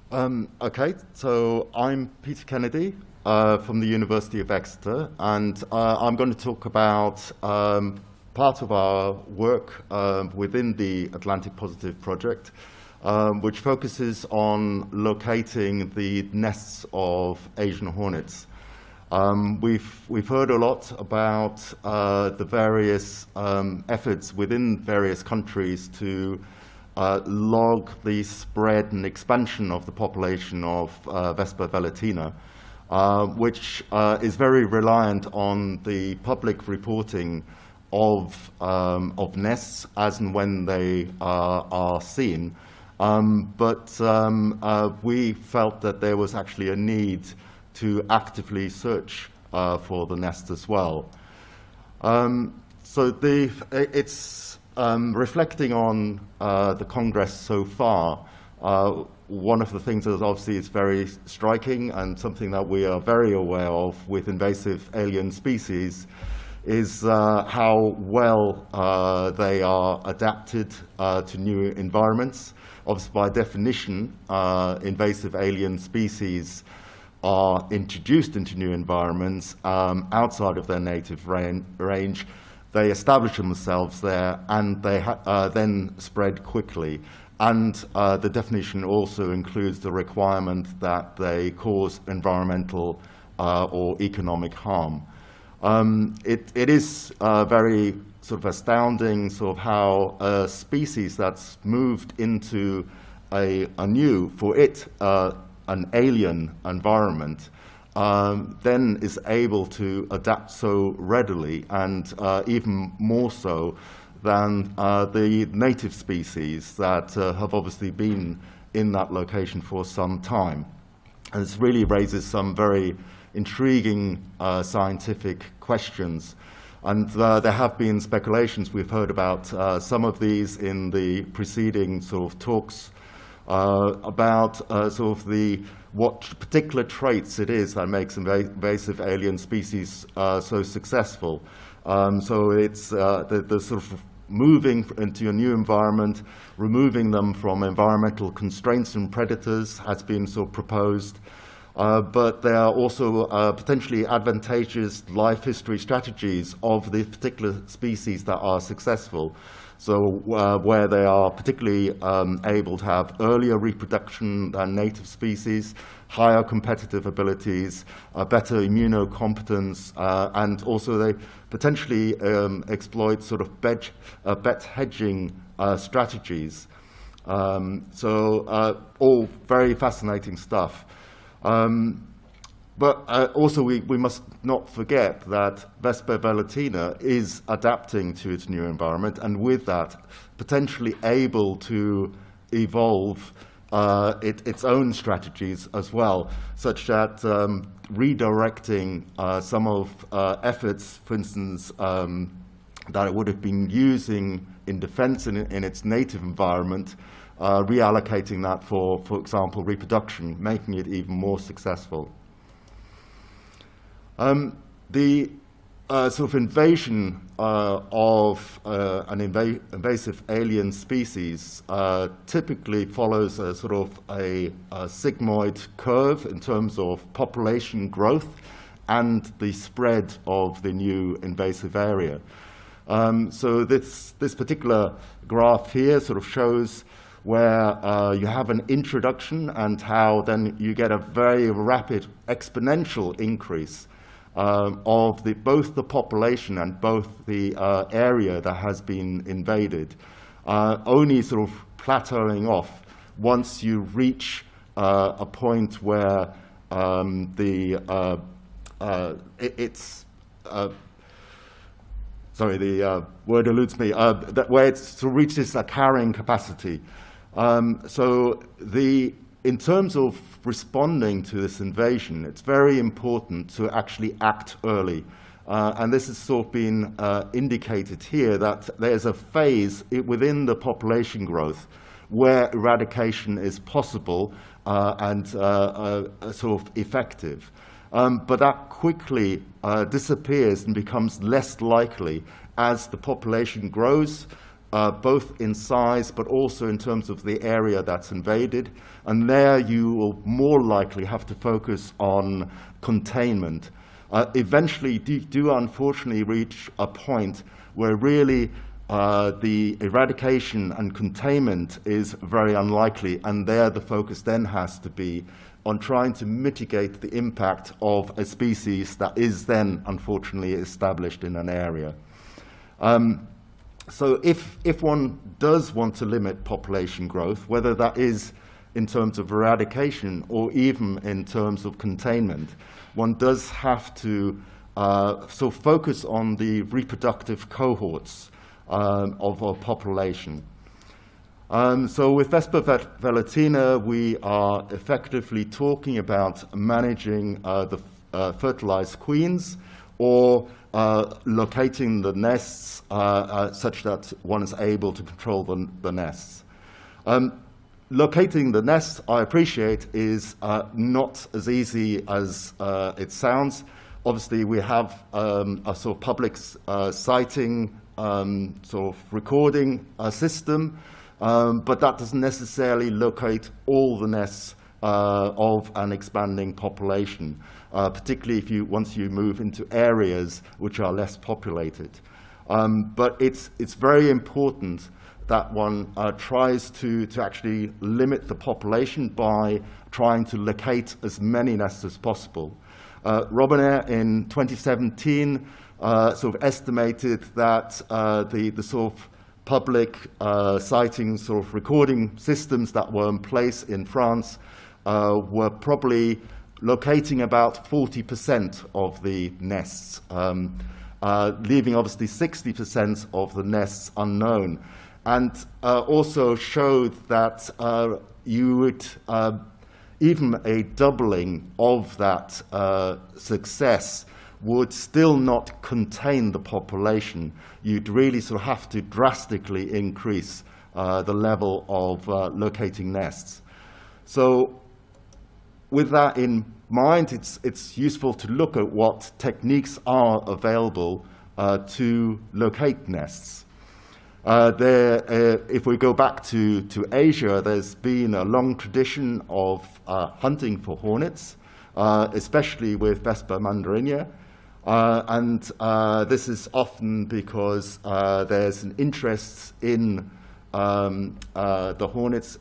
Okay, so I'm Peter Kennedy from the University of Exeter, and I'm going to talk about part of our work within the Atlantic Positive Project, which focuses on locating the nests of Asian hornets. We've heard a lot about the various efforts within various countries to log the spread and expansion of the population of Vespa velutina, which is very reliant on the public reporting of nests as and when they are seen. But we felt that there was actually a need to actively search for the nest as well. So it's reflecting on the Congress so far. One of the things that obviously is very striking and something that we are very aware of with invasive alien species is how well they are adapted to new environments. Obviously, by definition, invasive alien species are introduced into new environments outside of their native range. They establish themselves there, and they then spread quickly. And the definition also includes the requirement that they cause environmental or economic harm. It is very sort of astounding sort of how a species that's moved into a new, for it, an alien environment, then is able to adapt so readily, and even more so than the native species that have obviously been in that location for some time. And this really raises some very intriguing scientific questions. And there have been speculations. We've heard about some of these in the preceding sort of talks about sort of what particular traits it is that makes invasive alien species so successful. So it's the sort of moving into a new environment, removing them from environmental constraints and predators has been sort of proposed. But there are also potentially advantageous life history strategies of the particular species that are successful. So where they are particularly able to have earlier reproduction than native species, higher competitive abilities, better immunocompetence, and also they potentially exploit sort of bet hedging strategies. So all very fascinating stuff. But also we must not forget that Vespa velutina is adapting to its new environment, and with that, potentially able to evolve its own strategies as well, such that redirecting some of efforts, for instance, that it would have been using in defense in its native environment, reallocating that for example, reproduction, making it even more successful. The sort of invasion of an invasive alien species typically follows a sort of a sigmoid curve in terms of population growth and the spread of the new invasive area. So this particular graph here sort of shows where you have an introduction and how then you get a very rapid exponential increase of both the population and both the area that has been invaded, only sort of plateauing off once you reach a point where sorry, the word eludes me, where it reaches a carrying capacity. So in terms of responding to this invasion, it's very important to actually act early. And this has sort of been indicated here, that there's a phase within the population growth where eradication is possible and sort of effective. But that quickly disappears and becomes less likely as the population grows both in size but also in terms of the area that's invaded. And there you will more likely have to focus on containment. Eventually, do unfortunately reach a point where really the eradication and containment is very unlikely, and there the focus then has to be on trying to mitigate the impact of a species that is then unfortunately established in an area. So if one does want to limit population growth, whether that is in terms of eradication or even in terms of containment, one does have to so focus on the reproductive cohorts of our population. So with Vespa velutina, we are effectively talking about managing the fertilized queens, or locating the nests such that one is able to control the nests. Locating the nests, I appreciate, is not as easy as it sounds. Obviously, we have a sort of public sighting sort of recording system, but that doesn't necessarily locate all the nests of an expanding population, particularly once you move into areas which are less populated. But it's very important that one tries to actually limit the population by trying to locate as many nests as possible. Robinair in 2017 sort of estimated that the sort of public sighting sort of recording systems that were in place in France were probably locating about 40% of the nests, leaving obviously 60% of the nests unknown. And also showed that you would, even a doubling of that success would still not contain the population. You'd really sort of have to drastically increase the level of locating nests. So with that in mind, it's useful to look at what techniques are available to locate nests. If we go back to Asia, there's been a long tradition of hunting for hornets, especially with Vespa mandarinia. And this is often because there's an interest in the hornets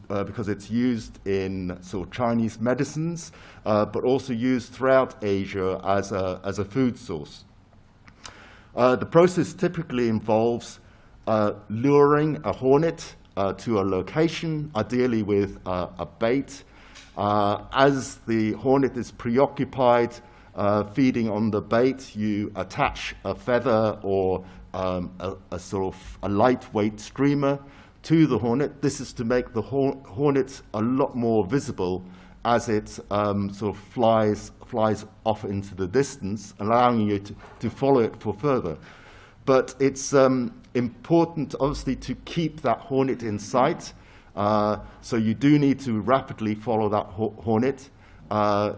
because it's used in sort of Chinese medicines, but also used throughout Asia as a food source. The process typically involves luring a hornet to a location, ideally with a bait. As the hornet is preoccupied feeding on the bait, you attach a feather or a sort of a lightweight streamer to the hornet. This is to make the hornet a lot more visible as it sort of flies off into the distance, allowing you to follow it for further. But it's important, obviously, to keep that hornet in sight. So you do need to rapidly follow that hornet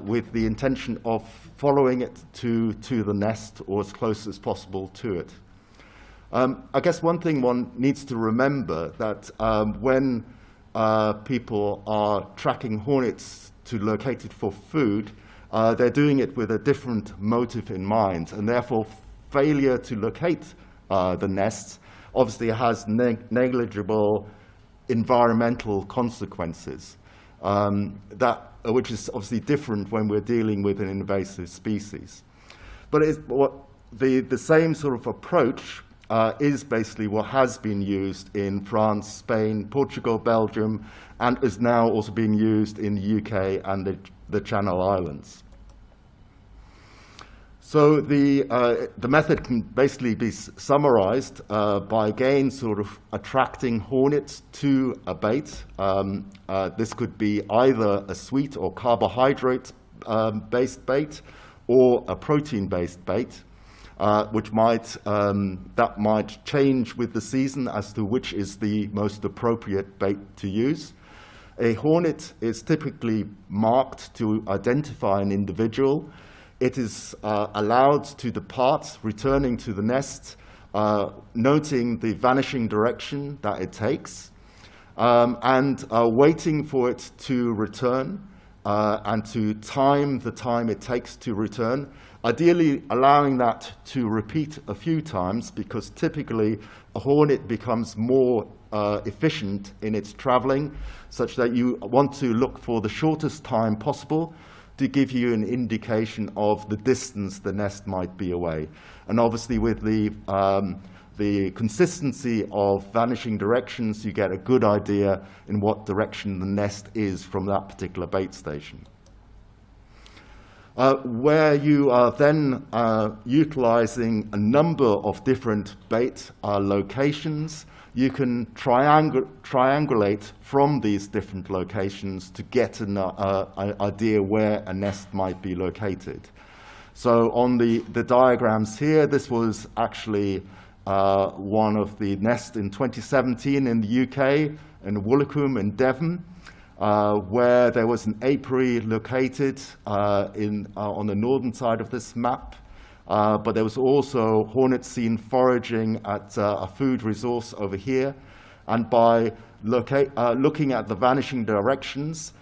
with the intention of following it to the nest or as close as possible to it. I guess one thing one needs to remember that when people are tracking hornets to locate it for food, they're doing it with a different motive in mind, and therefore failure to locate the nests obviously has negligible environmental consequences, which is obviously different when we're dealing with an invasive species. But the same sort of approach is basically what has been used in France, Spain, Portugal, Belgium, and is now also being used in the UK and the Channel Islands. So the method can basically be summarized by, again, sort of attracting hornets to a bait. This could be either a sweet or carbohydrate-based bait or a protein-based bait, which might change with the season as to which is the most appropriate bait to use. A hornet is typically marked to identify an individual. It is allowed to depart, returning to the nest noting the vanishing direction that it takes, and waiting for it to return, and to time the time it takes to return, ideally allowing that to repeat a few times, because typically a hornet becomes more efficient in its traveling, such that you want to look for the shortest time possible to give you an indication of the distance the nest might be away. And obviously with the consistency of vanishing directions, you get a good idea in what direction the nest is from that particular bait station. Where you are then utilizing a number of different bait locations, you can triangulate from these different locations to get an idea where a nest might be located. So on the diagrams here, this was actually one of the nests in 2017 in the UK, in Woolacombe in Devon, where there was an apiary located on the northern side of this map. But there was also hornets seen foraging at a food resource over here. And by looking at the vanishing directions,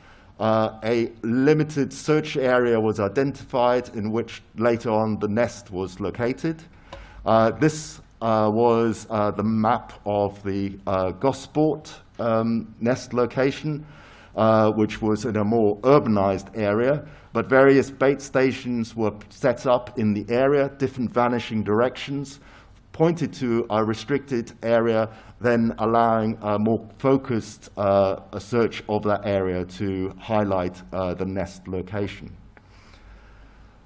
a limited search area was identified in which later on the nest was located. This was the map of the Gosport nest location, which was in a more urbanized area, but various bait stations were set up in the area, different vanishing directions, pointed to a restricted area, then allowing a more focused a search of that area to highlight the nest location.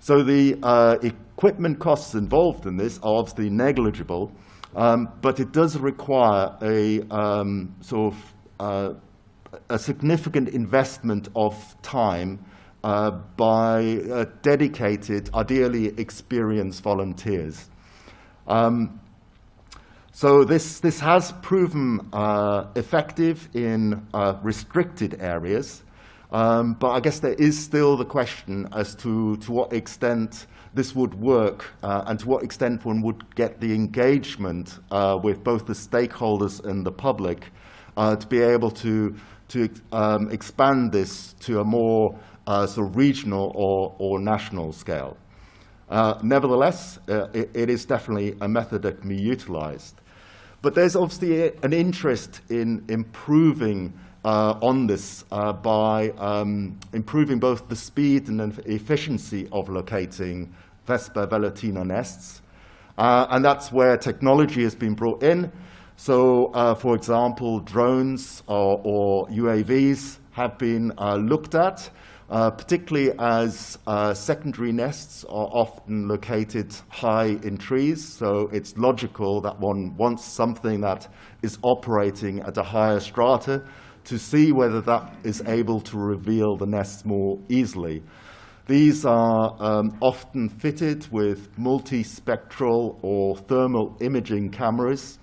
So the equipment costs involved in this are obviously negligible, but it does require a a significant investment of time by dedicated, ideally experienced volunteers. So this has proven effective in restricted areas, but I guess there is still the question as to what extent this would work and to what extent one would get the engagement with both the stakeholders and the public to be able to expand this to a more sort of regional or national scale. Nevertheless, it is definitely a method that can be utilized. But there's obviously an interest in improving on this by improving both the speed and efficiency of locating Vespa velutina nests. And that's where technology has been brought in. So, for example, drones or UAVs have been looked at, particularly as secondary nests are often located high in trees. So it's logical that one wants something that is operating at a higher strata to see whether that is able to reveal the nests more easily. These are often fitted with multispectral or thermal imaging cameras,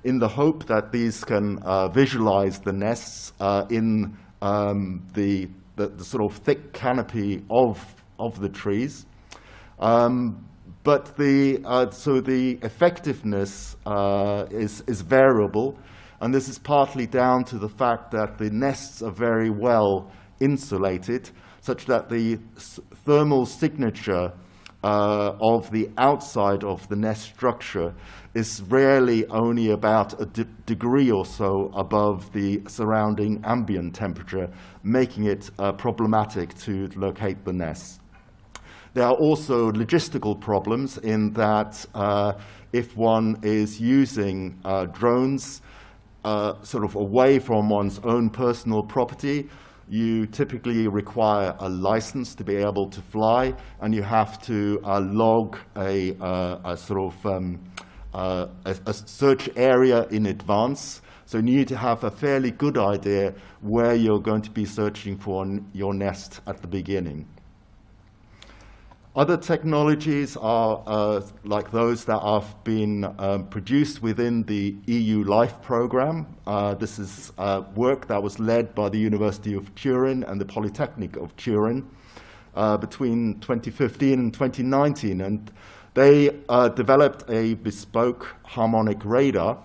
in the hope that these can visualize the nests in the sort of thick canopy of the trees. But so the effectiveness is variable, and this is partly down to the fact that the nests are very well insulated, such that the thermal signature of the outside of the nest structure is rarely only about a degree or so above the surrounding ambient temperature, making it problematic to locate the nests. There are also logistical problems in that if one is using drones sort of away from one's own personal property, you typically require a license to be able to fly, and you have to log a sort of a search area in advance. So you need to have a fairly good idea where you're going to be searching for your nest at the beginning. Other technologies are like those that have been produced within the EU LIFE program. This is work that was led by the University of Turin and the Polytechnic of Turin between 2015 and 2019. And They developed a bespoke harmonic radar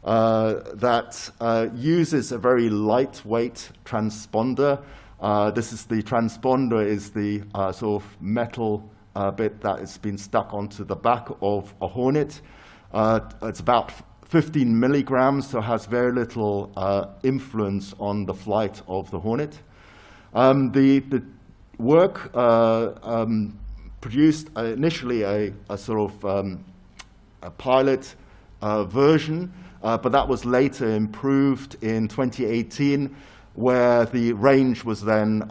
that uses a very lightweight transponder. This is the transponder is the sort of metal bit that has been stuck onto the back of a hornet. It's about 15 milligrams, so has very little influence on the flight of the hornet. The work produced initially a sort of a pilot version, but that was later improved in 2018, where the range was then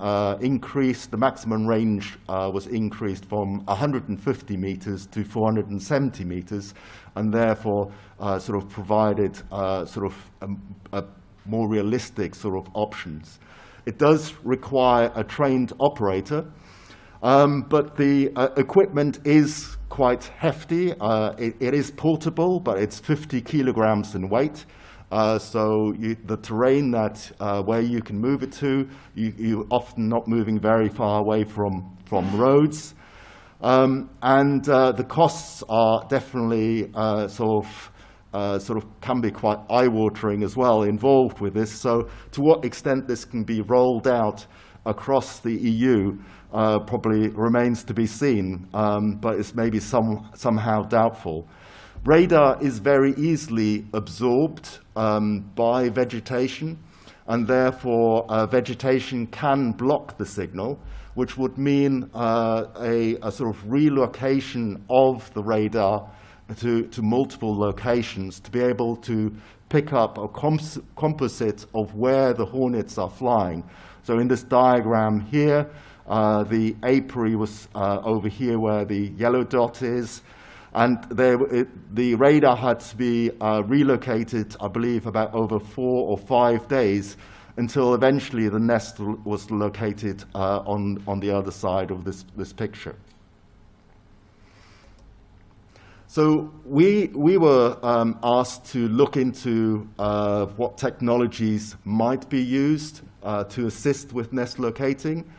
increased. The maximum range was increased from 150 meters to 470 meters, and therefore sort of provided sort of a more realistic sort of options. It does require a trained operator, but the equipment is quite hefty. It is portable, but it's 50 kilograms in weight. So the terrain that where you can move it to, you're often not moving very far away from roads. And the costs are definitely sort of can be quite eye-watering as well involved with this. So to what extent this can be rolled out across the EU probably remains to be seen, but it's maybe somehow doubtful. Radar is very easily absorbed by vegetation, and therefore vegetation can block the signal, which would mean a sort of relocation of the radar to multiple locations to be able to pick up a composite of where the hornets are flying. So in this diagram here, the apiary was over here where the yellow dot is, and the radar had to be relocated, I believe, about over 4 or 5 days, until eventually the nest was located on the other side of this picture. So we were asked to look into what technologies might be used to assist with nest locating.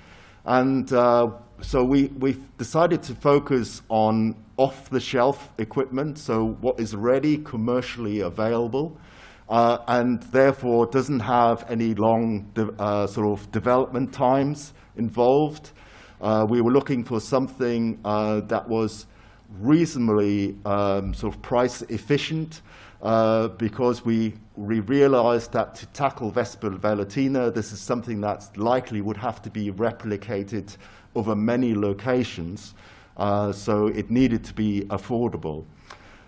And so we've decided to focus on off-the-shelf equipment, so what is already commercially available, and therefore doesn't have any long sort of development times involved. We were looking for something that was reasonably sort of price efficient, because we realized that to tackle Vespa velutina, this is something that likely would have to be replicated over many locations, so it needed to be affordable.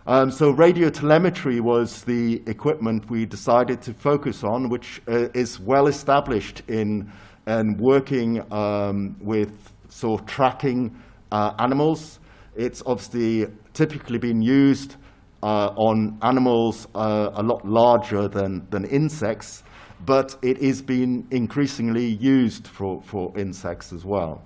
So radio telemetry was the equipment we decided to focus on, which is well established in working with sort of tracking animals. It's obviously typically been used on animals a lot larger than insects, but it is being increasingly used for insects as well.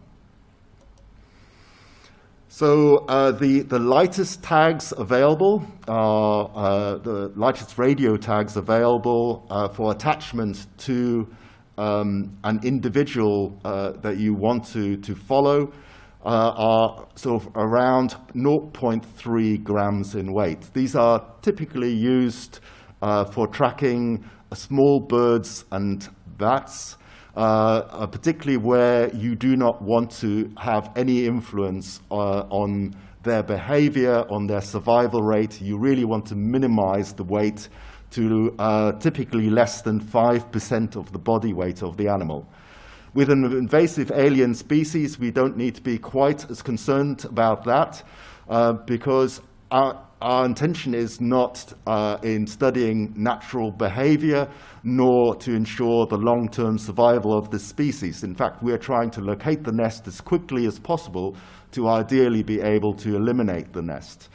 So the lightest tags available are the lightest radio tags available for attachment to an individual that you want to follow are sort of around 0.3 grams in weight. These are typically used for tracking small birds and bats, particularly where you do not want to have any influence on their behavior, on their survival rate. You really want to minimize the weight to typically less than 5% of the body weight of the animal. With an invasive alien species, we don't need to be quite as concerned about that, because our intention is not in studying natural behavior, nor to ensure the long-term survival of the species. In fact, we are trying to locate the nest as quickly as possible to ideally be able to eliminate the nest.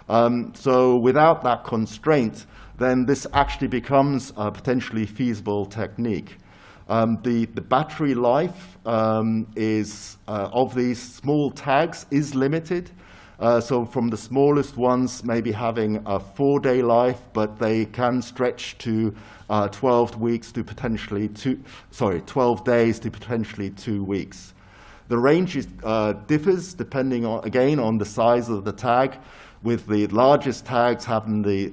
So without that constraint, then this actually becomes a potentially feasible technique. The battery life is of these small tags is limited. So from the smallest ones maybe having a 4-day life, but they can stretch to 12 weeks to potentially 12 days to potentially 2 weeks. The range differs depending on, again, on the size of the tag, with the largest tags having the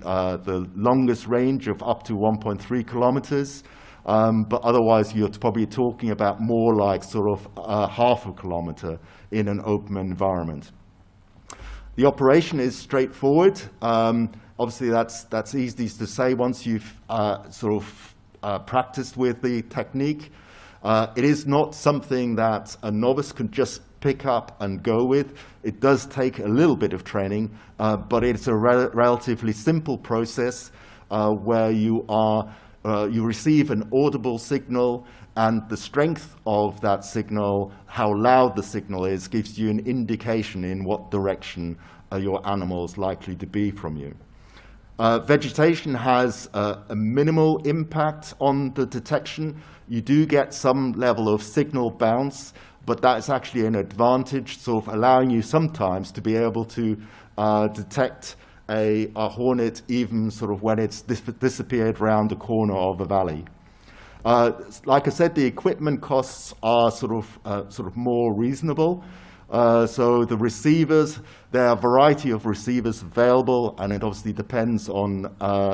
longest range of up to 1.3 kilometers. But otherwise, you're probably talking about more like sort of half a kilometer in an open environment. The operation is straightforward. Obviously, that's easy to say once you've sort of practiced with the technique. It is not something that a novice can just pick up and go with. It does take a little bit of training, but it's a relatively simple process where you receive an audible signal, and the strength of that signal, how loud the signal is, gives you an indication in what direction your animal is likely to be from you. Vegetation has a minimal impact on the detection. You do get some level of signal bounce, but that's actually an advantage, sort of allowing you sometimes to be able to detect a hornet even sort of when it's disappeared around the corner of a valley. Like I said, the equipment costs are sort of more reasonable. So the receivers, there are a variety of receivers available, and it obviously depends on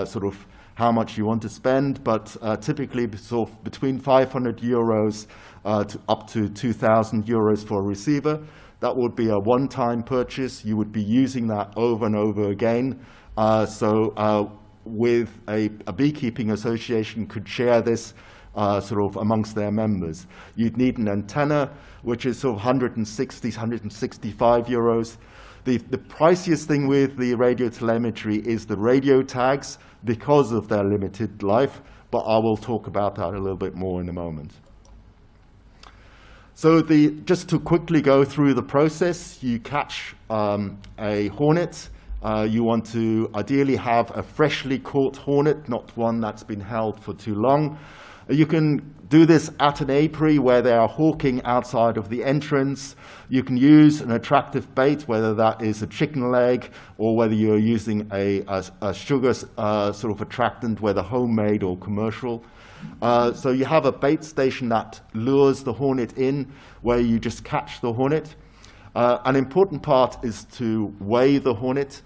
sort of how much you want to spend, but typically sort of between 500 euros to up to 2,000 euros for a receiver. That would be a one-time purchase. You would be using that over and over again. With a beekeeping association could share this sort of amongst their members. You'd need an antenna, which is sort of 160, 165 euros. The priciest thing with the radio telemetry is the radio tags because of their limited life, but I will talk about that a little bit more in a moment. So just to quickly go through the process, you catch a hornet. You want to ideally have a freshly caught hornet, not one that's been held for too long. You can do this at an apiary where they are hawking outside of the entrance. You can use an attractive bait, whether that is a chicken leg or whether you're using a sugar sort of attractant, whether homemade or commercial. So you have a bait station that lures the hornet in, where you just catch the hornet. An important part is to weigh the hornet,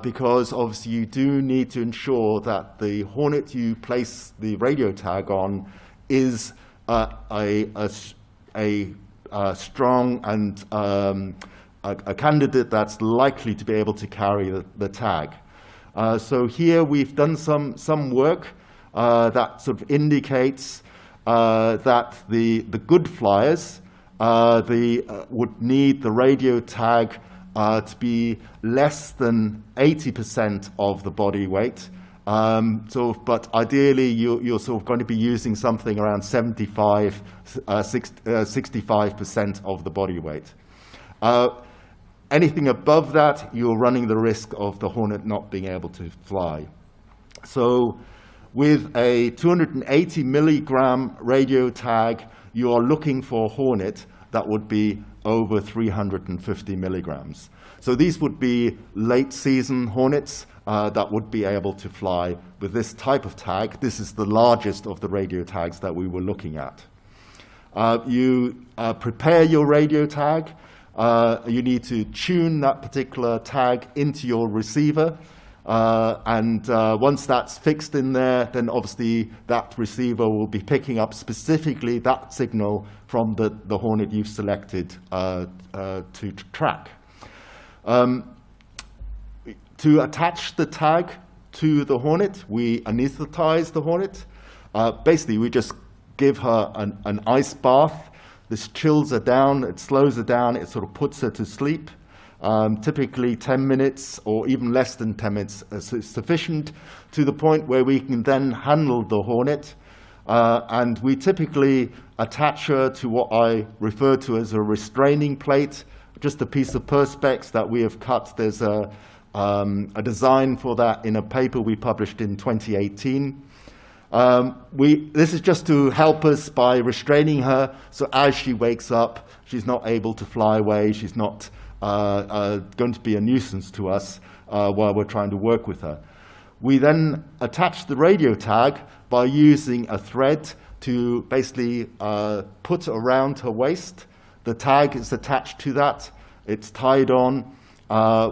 because obviously you do need to ensure that the hornet you place the radio tag on is a strong and a candidate that's likely to be able to carry the tag. So here we've done some work that sort of indicates that the good flyers would need the radio tag to be less than 80% of the body weight. But ideally, you're sort of going to be using something around 65% of the body weight. Anything above that, you're running the risk of the hornet not being able to fly. So with a 280 milligram radio tag, you are looking for a hornet that would be over 350 milligrams. So these would be late season hornets that would be able to fly with this type of tag. This is the largest of the radio tags that we were looking at. You prepare your radio tag. You need to tune that particular tag into your receiver. Once that's fixed in there, then obviously that receiver will be picking up specifically that signal from the hornet you've selected to track. To attach the tag to the hornet, we anesthetize the hornet. Basically, we just give her an ice bath. This chills her down, it slows her down, it sort of puts her to sleep. Typically 10 minutes or even less than 10 minutes is sufficient, to the point where we can then handle the hornet. And we typically attach her to what I refer to as a restraining plate, just a piece of perspex that we have cut. There's a design for that in a paper we published in 2018. This is just to help us by restraining her, so as she wakes up, she's not able to fly away, she's not going to be a nuisance to us while we're trying to work with her. We then attach the radio tag by using a thread to basically put around her waist. the tag is attached to that. It's tied on.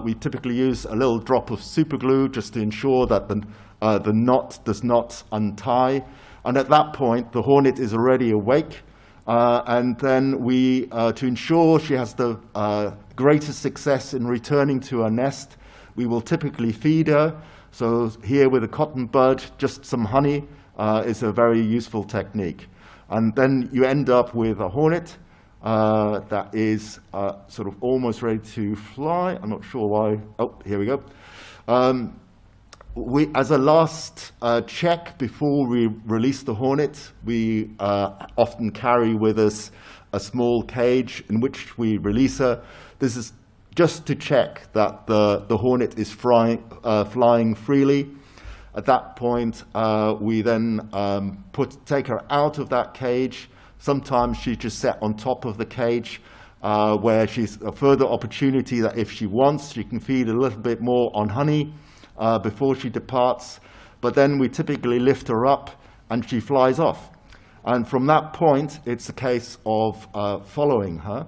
We typically use a little drop of super glue just to ensure that the knot does not untie. And at that point, the hornet is already awake. And then we, to ensure she has the greatest success in returning to her nest, we will typically feed her. So here with a cotton bud, just some honey is a very useful technique. And then you end up with a hornet that is sort of almost ready to fly. I'm not sure why. Oh, here we go. As a last check before we release the hornet, we often carry with us a small cage in which we release her. This is just to check that the hornet is flying freely. At that point, we then take her out of that cage. Sometimes she's just set on top of the cage, where she's a further opportunity that if she wants, she can feed a little bit more on honey before she departs. But then we typically lift her up and she flies off. And from that point, it's a case of following her.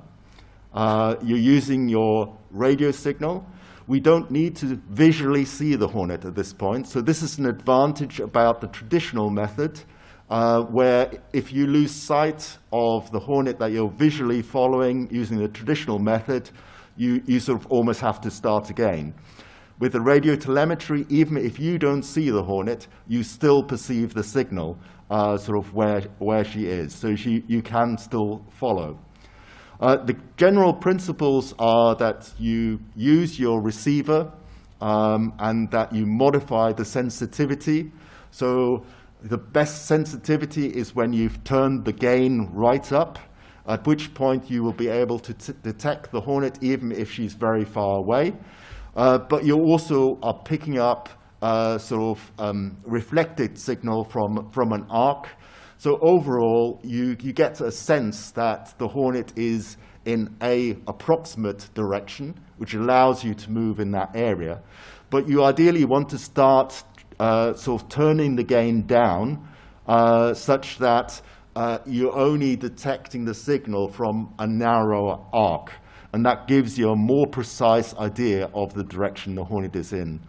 You're using your radio signal. We don't need to visually see the hornet at this point. So this is an advantage about the traditional method, where if you lose sight of the hornet that you're visually following using the traditional method, you sort of almost have to start again. With the radio telemetry, even if you don't see the hornet, you still perceive the signal, sort of where she is. So you can still follow. The general principles are that you use your receiver and that you modify the sensitivity. So the best sensitivity is when you've turned the gain right up, at which point you will be able to detect the hornet even if she's very far away. But you also are picking up sort of reflected signal from an arc. So overall, you get a sense that the hornet is in an approximate direction, which allows you to move in that area. But you ideally want to start sort of turning the gain down such that you're only detecting the signal from a narrower arc. And that gives you a more precise idea of the direction the hornet is in.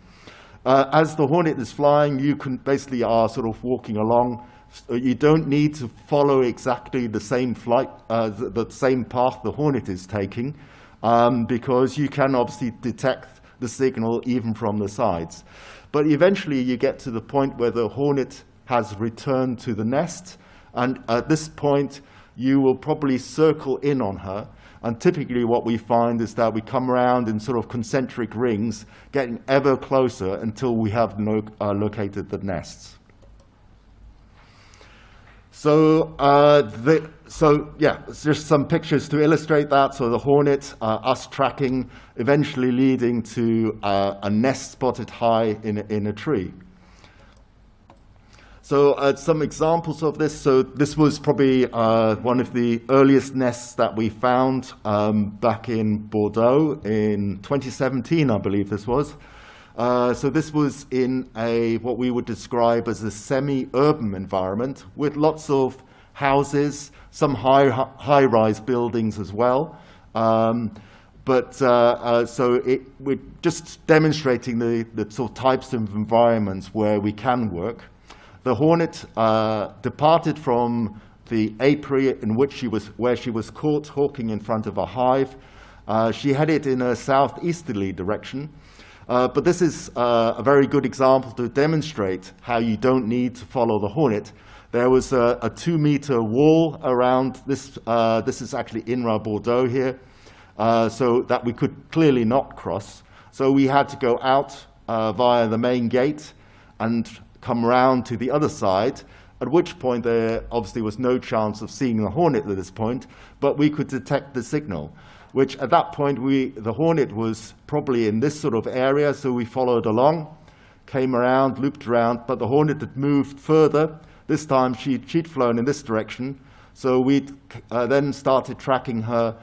As the hornet is flying, you can basically are sort of walking along. So you don't need to follow exactly the same flight, the same path the hornet is taking, because you can obviously detect the signal even from the sides. But eventually you get to the point where the hornet has returned to the nest, and at this point you will probably circle in on her. And typically what we find is that we come around in sort of concentric rings, getting ever closer until we have located the nests. So, yeah, just some pictures to illustrate that. So the hornet, us tracking, eventually leading to a nest spotted high in a tree. So some examples of this. So this was probably one of the earliest nests that we found back in Bordeaux in 2017, I believe this was. So this was in what we would describe as a semi-urban environment with lots of houses, some high-rise buildings as well. So we're just demonstrating the sort of types of environments where we can work. The hornet departed from the apiary where she was caught hawking in front of a hive. She headed in a southeasterly direction. But this is a very good example to demonstrate how you don't need to follow the hornet. There was a 2-meter wall around this. This is actually Inra Bordeaux here, so that we could clearly not cross. So we had to go out via the main gate and come round to the other side, at which point there obviously was no chance of seeing the hornet at this point, but we could detect the signal, which at that point the hornet was probably in this sort of area, so we followed along, came around, looped around, but the hornet had moved further. This time she'd flown in this direction, so we then started tracking her,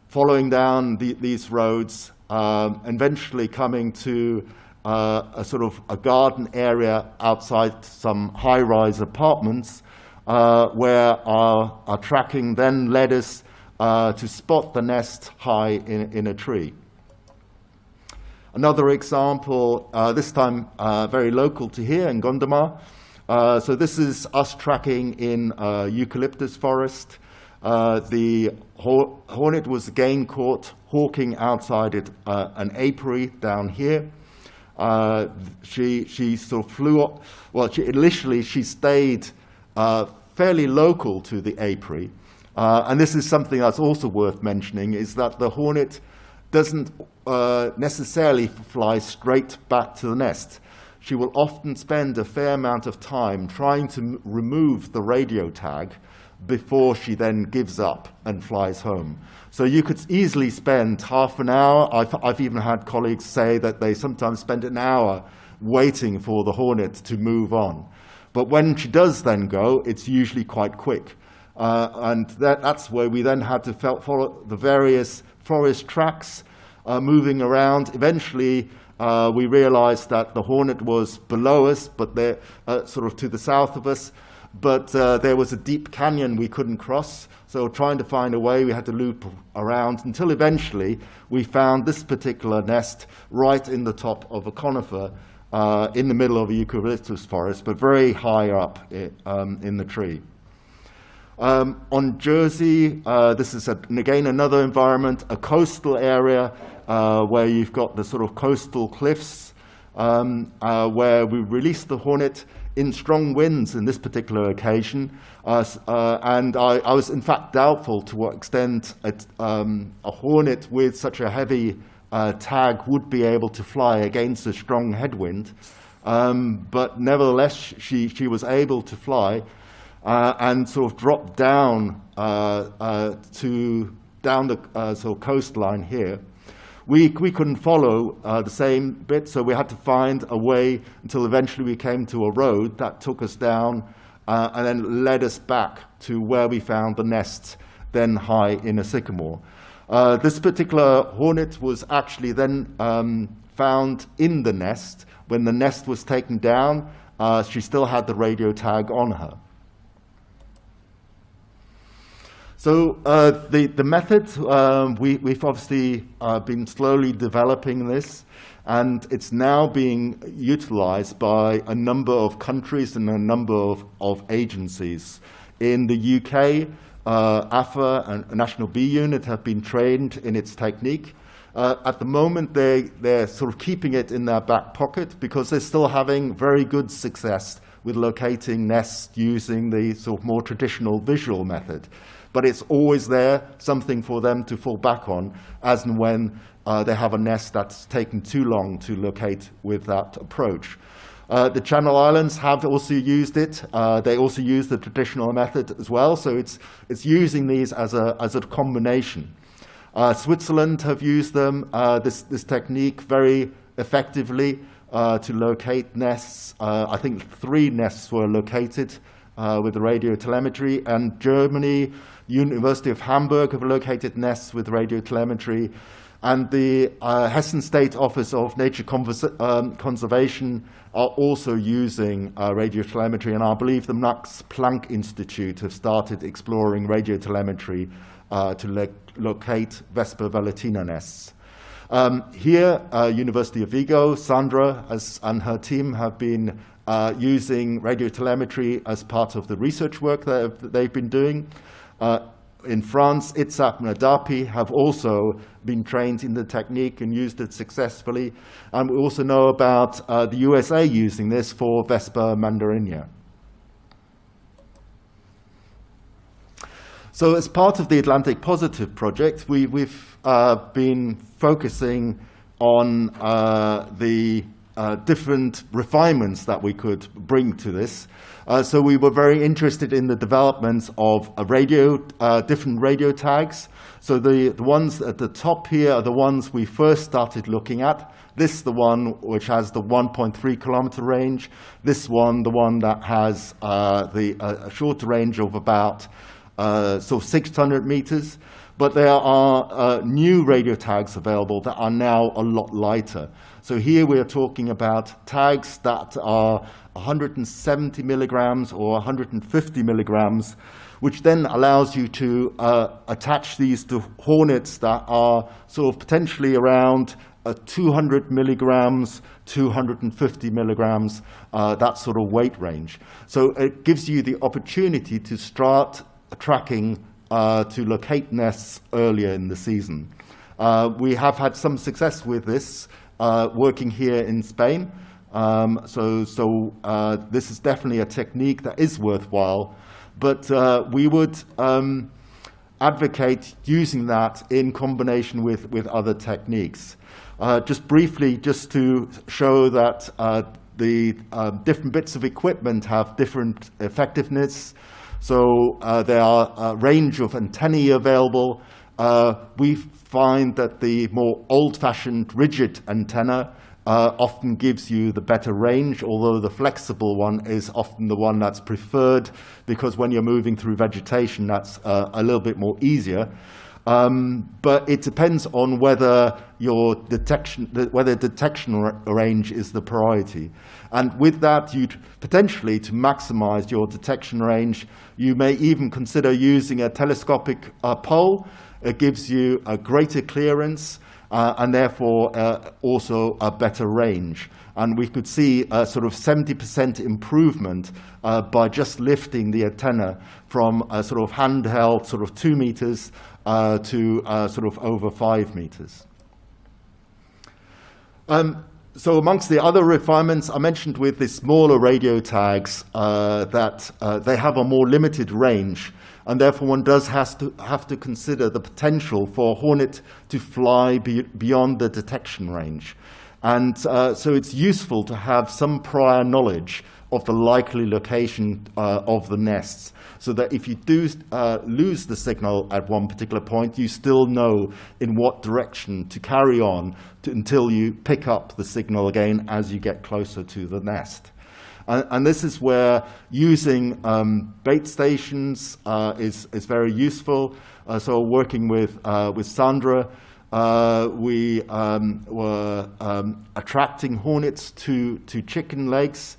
following down these roads, eventually coming to a sort of a garden area outside some high-rise apartments, where our tracking then led us to spot the nest high in a tree. Another example, this time very local to here in Gondomar. So this is us tracking in eucalyptus forest. The hornet was again caught hawking outside an apiary down here. She sort of flew up. Well, initially she stayed fairly local to the apiary. And this is something that's also worth mentioning, is that the hornet doesn't necessarily fly straight back to the nest. She will often spend a fair amount of time trying to remove the radio tag before she then gives up and flies home. So you could easily spend half an hour. I've even had colleagues say that they sometimes spend an hour waiting for the hornet to move on. But when she does then go, it's usually quite quick. And that's where we then had to follow the various forest tracks moving around. Eventually, we realized that the hornet was below us, but they're sort of to the south of us. But there was a deep canyon we couldn't cross. So trying to find a way, we had to loop around until eventually we found this particular nest right in the top of a conifer in the middle of a eucalyptus forest, but very high up in the tree. On Jersey, this is again another environment, a coastal area where you've got the sort of coastal cliffs where we released the hornet in strong winds in this particular occasion. And I was in fact doubtful to what extent a hornet with such a heavy tag would be able to fly against a strong headwind. But nevertheless, she was able to fly. And sort of dropped down down the sort of coastline here. We couldn't follow the same bit, so we had to find a way until eventually we came to a road that took us down and then led us back to where we found the nest, then high in a sycamore. This particular hornet was actually then found in the nest. When the nest was taken down, she still had the radio tag on her. So the method, we've obviously been slowly developing this, and it's now being utilized by a number of countries and a number of agencies. In the UK, AFA and National Bee Unit have been trained in its technique. At the moment, they're sort of keeping it in their back pocket because they're still having very good success with locating nests using the sort of more traditional visual method. But it's always there, something for them to fall back on, as and when they have a nest that's taken too long to locate with that approach. The Channel Islands have also used it. They also use the traditional method as well, so it's using these as a combination. Switzerland have used them, this technique very effectively to locate nests. I think 3 nests were located with the radio telemetry, and Germany, University of Hamburg have located nests with radio telemetry, and the Hessen State Office of Nature Conservation are also using radio telemetry, and I believe the Max Planck Institute have started exploring radio telemetry to locate Vespa velutina nests. Here, University of Vigo, Sandra and her team have been using radio telemetry as part of the research work that they've been doing. In France, ITSAP and ADAPI have also been trained in the technique and used it successfully. And we also know about the USA using this for Vespa mandarinia. So as part of the Atlantic Positive project, we've been focusing on the different refinements that we could bring to this. So we were very interested in the development of different radio tags. So the ones at the top here are the ones we first started looking at. This is the one which has the 1.3 kilometer range. This one, the one that has a shorter range of about 600 meters. But there are new radio tags available that are now a lot lighter. So here we are talking about tags that are 170 milligrams or 150 milligrams, which then allows you to attach these to hornets that are sort of potentially around 200 milligrams, 250 milligrams, that sort of weight range. So it gives you the opportunity to start tracking to locate nests earlier in the season. We have had some success with this working here in Spain. This is definitely a technique that is worthwhile, but we would advocate using that in combination with other techniques. Just briefly, just to show that the different bits of equipment have different effectiveness. So there are a range of antennae available. We find that the more old-fashioned rigid antenna often gives you the better range, although the flexible one is often the one that's preferred, because when you're moving through vegetation, that's a little bit more easier. But it depends on whether your detection range is the priority. And with that, you'd potentially, to maximize your detection range, you may even consider using a telescopic pole. It gives you a greater clearance and therefore also a better range. And we could see a sort of 70% improvement by just lifting the antenna from a sort of handheld sort of 2 meters to sort of over 5 meters. So amongst the other refinements, I mentioned with the smaller radio tags that they have a more limited range, and therefore one does have to consider the potential for a hornet to fly beyond the detection range. And so it's useful to have some prior knowledge of the likely location of the nests, so that if you do lose the signal at one particular point, you still know in what direction to carry on until you pick up the signal again as you get closer to the nest. And this is where using bait stations is very useful. So working with Sandra, we were attracting hornets to chicken legs.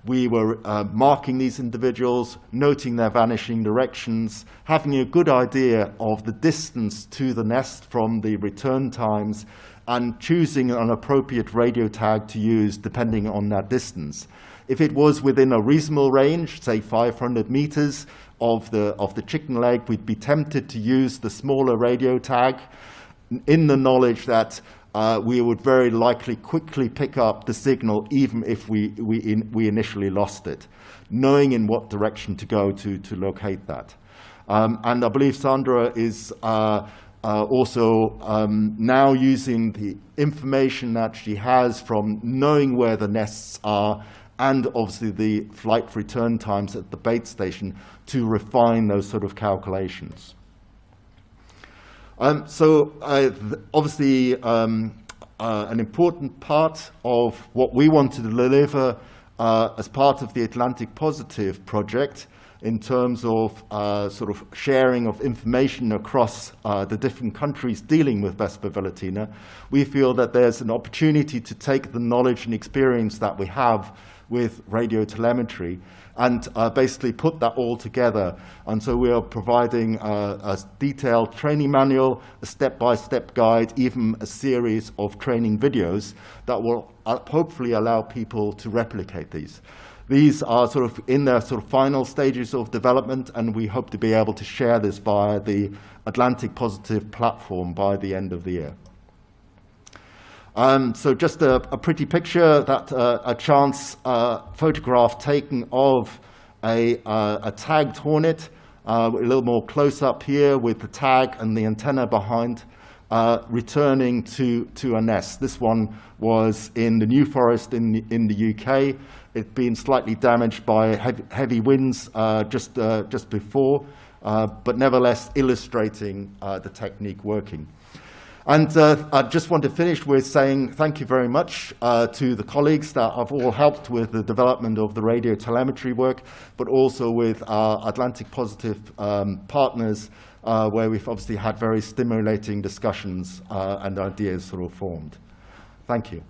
We were marking these individuals, noting their vanishing directions, having a good idea of the distance to the nest from the return times, and choosing an appropriate radio tag to use depending on that distance. If it was within a reasonable range, say 500 meters of the chicken leg, we'd be tempted to use the smaller radio tag in the knowledge that we would very likely quickly pick up the signal even if we initially lost it, knowing in what direction to go to locate that. And I believe Sandra is also now using the information that she has from knowing where the nests are and obviously the flight return times at the bait station to refine those sort of calculations. Obviously, an important part of what we want to deliver as part of the Atlantic Positive project in terms of sort of sharing of information across the different countries dealing with Vespa velutina, we feel that there's an opportunity to take the knowledge and experience that we have with radio telemetry and basically put that all together. And so we are providing a detailed training manual, a step-by-step guide, even a series of training videos that will hopefully allow people to replicate these. These are sort of in their sort of final stages of development, and we hope to be able to share this via the Atlantic Positive platform by the end of the year. So just a pretty picture, that a chance photograph taken of a tagged hornet, a little more close up here with the tag and the antenna behind, returning to a nest. This one was in the New Forest in the UK. It'd been slightly damaged by heavy winds just before, but nevertheless illustrating the technique working. And I just want to finish with saying thank you very much to the colleagues that have all helped with the development of the radio telemetry work, but also with our Atlantic Positive partners, where we've obviously had very stimulating discussions and ideas sort of formed. Thank you.